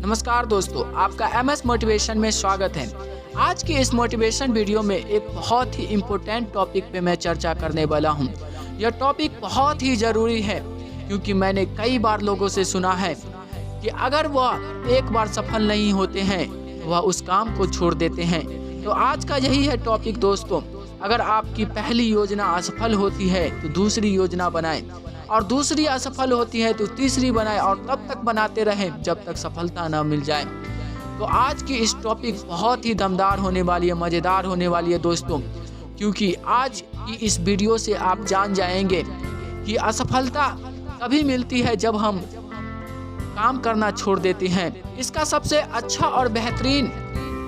नमस्कार दोस्तों, आपका MS मोटिवेशन में स्वागत है। आज की इस मोटिवेशन वीडियो में एक बहुत ही इम्पोर्टेंट टॉपिक पे मैं चर्चा करने वाला हूँ। यह टॉपिक बहुत ही ज़रूरी है क्योंकि मैंने कई बार लोगों से सुना है कि अगर वह एक बार सफल नहीं होते हैं वह उस काम को छोड़ देते हैं। तो आज का यही है टॉपिक दोस्तों। अगर आपकी पहली योजना असफल होती है तो दूसरी योजना बनाएं और दूसरी असफल होती है तो तीसरी बनाएं और तब तक बनाते रहें जब तक सफलता न मिल जाए। तो आज की इस टॉपिक बहुत ही दमदार होने वाली है, मज़ेदार होने वाली है दोस्तों, क्योंकि आज की इस वीडियो से आप जान जाएंगे कि असफलता तभी मिलती है जब हम काम करना छोड़ देते हैं। इसका सबसे अच्छा और बेहतरीन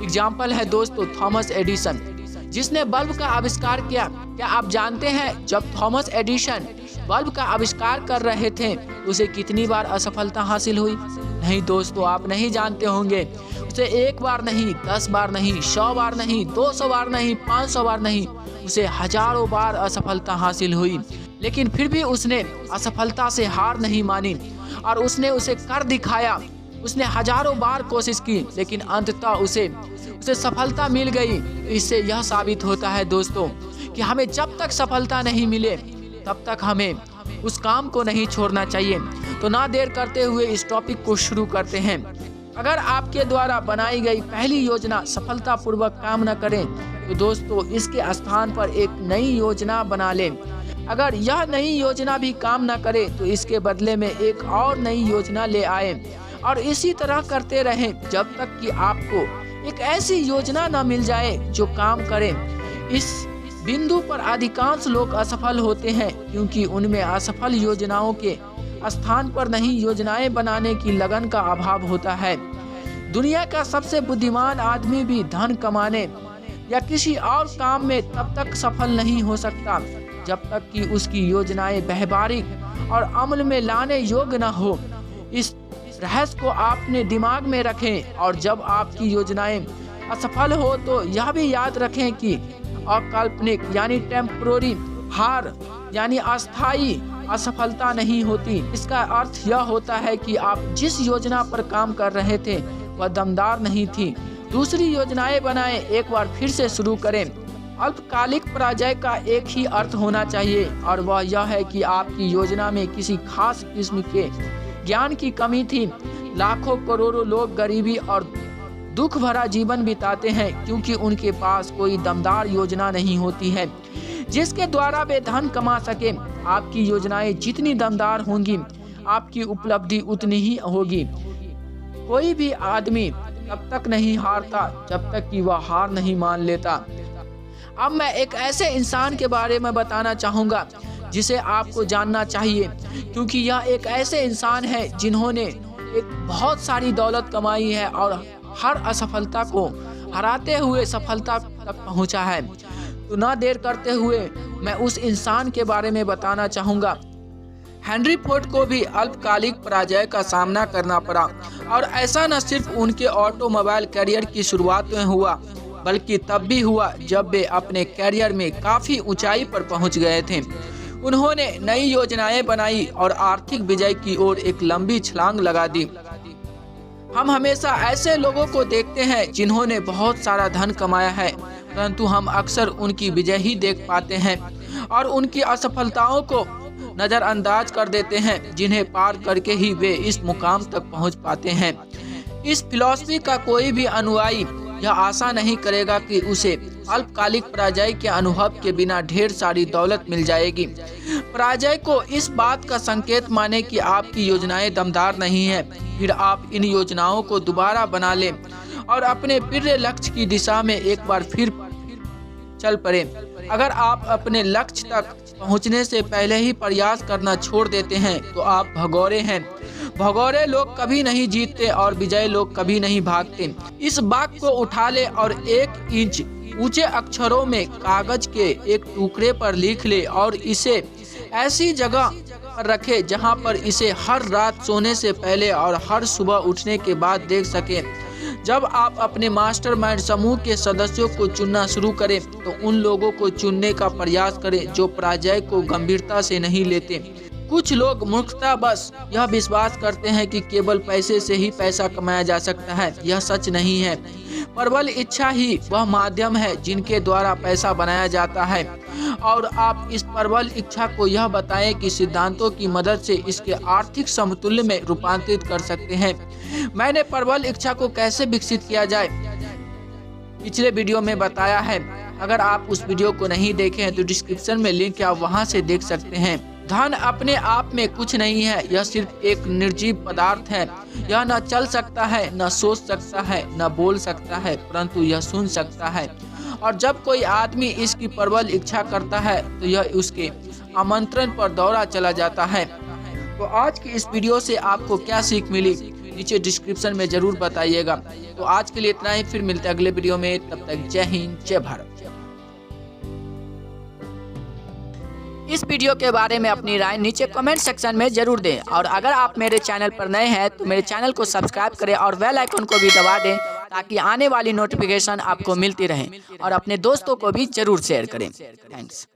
एग्जाम्पल है दोस्तों थॉमस एडिसन, जिसने बल्ब का आविष्कार किया। क्या आप जानते हैं जब थॉमस एडिसन बल्ब का आविष्कार कर रहे थे उसे कितनी बार असफलता हासिल हुई? नहीं दोस्तों, आप नहीं जानते होंगे। उसे एक बार नहीं, 10 बार नहीं, 100 बार नहीं, 200 बार नहीं, 500 बार नहीं, उसे हजारों बार असफलता हासिल हुई। लेकिन फिर भी उसने असफलता से हार नहीं मानी और उसने उसे कर दिखाया। उसने हजारों बार कोशिश की लेकिन अंततः उसे सफलता मिल गई। इससे यह साबित होता है दोस्तों कि हमें जब तक सफलता नहीं मिले तब तक हमें उस काम को नहीं छोड़ना चाहिए। तो ना देर करते हुए इस टॉपिक को शुरू करते हैं। अगर आपके द्वारा बनाई गई पहली योजना सफलतापूर्वक काम न करें तो दोस्तों इसके स्थान पर एक नई योजना बना लें। अगर यह नई योजना भी काम न करे तो इसके बदले में एक और नई योजना ले आए और इसी तरह करते रहें जब तक कि आपको एक ऐसी योजना न मिल जाए जो काम करे। इस बिंदु पर अधिकांश लोग असफल होते हैं क्योंकि उनमें असफल योजनाओं के स्थान पर नई योजनाएं बनाने की लगन का अभाव होता है। दुनिया का सबसे बुद्धिमान आदमी भी धन कमाने या किसी और काम में तब तक सफल नहीं हो सकता जब तक कि उसकी योजनाएं व्यावहारिक और अमल में लाने योग्य न हो। इस रहस्य को आपने दिमाग में रखें और जब आपकी योजनाएं असफल हो तो यह भी याद रखें कि अकाल्पनिक यानी टेम्पोररी हार यानी अस्थायी असफलता नहीं होती। इसका अर्थ यह होता है कि आप जिस योजना पर काम कर रहे थे वह दमदार नहीं थी। दूसरी योजनाएं बनाएं, एक बार फिर से शुरू करें। अल्पकालिक पराजय का एक ही अर्थ होना चाहिए और वह यह है कि आपकी योजना में किसी खास किस्म के ज्ञान की कमी थी। लाखों करोड़ों लोग गरीबी और दुख भरा जीवन बिताते हैं क्योंकि उनके पास कोई दमदार योजना नहीं होती है जिसके द्वारा वे धन कमा सके। आपकी योजनाएं जितनी दमदार होंगी आपकी उपलब्धि उतनी ही होगी। कोई भी आदमी तब तक नहीं हारता जब तक कि वह हार नहीं मान लेता। अब मैं एक ऐसे इंसान के बारे में बताना चाहूँगा जिसे आपको जानना चाहिए क्योंकि यह एक ऐसे इंसान है जिन्होंने एक बहुत सारी दौलत कमाई है और हर असफलता को हराते हुए सफलता तक पहुंचा है। तो ना देर करते हुए मैं उस इंसान के बारे में बताना चाहूँगा। हेनरी फोर्ड को भी अल्पकालिक पराजय का सामना करना पड़ा और ऐसा न सिर्फ उनके ऑटोमोबाइल करियर की शुरुआत में हुआ बल्कि तब भी हुआ जब वे अपने करियर में काफ़ी ऊंचाई पर पहुंच गए थे। उन्होंने नई योजनाएं बनाई और आर्थिक विजय की ओर एक लंबी छलांग लगा दी। हम हमेशा ऐसे लोगों को देखते हैं जिन्होंने बहुत सारा धन कमाया है परंतु हम अक्सर उनकी विजय ही देख पाते हैं और उनकी असफलताओं को नज़रअंदाज कर देते हैं जिन्हें पार करके ही वे इस मुकाम तक पहुंच पाते हैं। इस फिलॉसफी का कोई भी अनुयायी यह आशा नहीं करेगा कि उसे अल्पकालिक पराजय के अनुभव के बिना ढेर सारी दौलत मिल जाएगी। पराजय को इस बात का संकेत माने कि आपकी योजनाएं दमदार नहीं है। फिर आप इन योजनाओं को दोबारा बना लें और अपने प्रिय लक्ष्य की दिशा में एक बार फिर चल पड़े। अगर आप अपने लक्ष्य तक पहुंचने से पहले ही प्रयास करना छोड़ देते हैं तो आप भगोरे हैं। भगोरे लोग कभी नहीं जीतते और विजयी लोग कभी नहीं भागते। इस बात को उठा ले और 1 इंच ऊंचे अक्षरों में कागज के एक टुकड़े पर लिख ले और इसे ऐसी जगह पर रखे जहां पर इसे हर रात सोने से पहले और हर सुबह उठने के बाद देख सके। जब आप अपने मास्टरमाइंड समूह के सदस्यों को चुनना शुरू करें तो उन लोगों को चुनने का प्रयास करें जो पराजय को गंभीरता से नहीं लेते। कुछ लोग मूर्खतावश यह विश्वास करते हैं कि केवल पैसे से ही पैसा कमाया जा सकता है। यह सच नहीं है। प्रबल इच्छा ही वह माध्यम है जिनके द्वारा पैसा बनाया जाता है, और आप इस प्रबल इच्छा को यह बताएं कि सिद्धांतों की मदद से इसके आर्थिक समतुल्य में रूपांतरित कर सकते हैं। मैंने प्रबल इच्छा को कैसे विकसित किया जाए पिछले वीडियो में बताया है। अगर आप उस वीडियो को नहीं देखे हैं तो डिस्क्रिप्शन में लिंक है, आप वहां से देख सकते हैं। धन अपने आप में कुछ नहीं है, यह सिर्फ एक निर्जीव पदार्थ है। यह न चल सकता है, न सोच सकता है, न बोल सकता है, परंतु यह सुन सकता है। और जब कोई आदमी इसकी प्रबल इच्छा करता है तो यह उसके आमंत्रण पर दौड़ा चला जाता है। तो आज की इस वीडियो से आपको क्या सीख मिली, नीचे डिस्क्रिप्शन में जरूर बताइएगा। तो आज के लिए इतना ही, फिर मिलते हैं अगले वीडियो में। तब तक जय हिंद, जय भारत। इस वीडियो के बारे में अपनी राय नीचे कमेंट सेक्शन में जरूर दें, और अगर आप मेरे चैनल पर नए हैं तो मेरे चैनल को सब्सक्राइब करें और बेल आइकन को भी दबा दें, ताकि आने वाली नोटिफिकेशन आपको मिलती रहे, और अपने दोस्तों को भी जरूर शेयर करें। थैंक्स।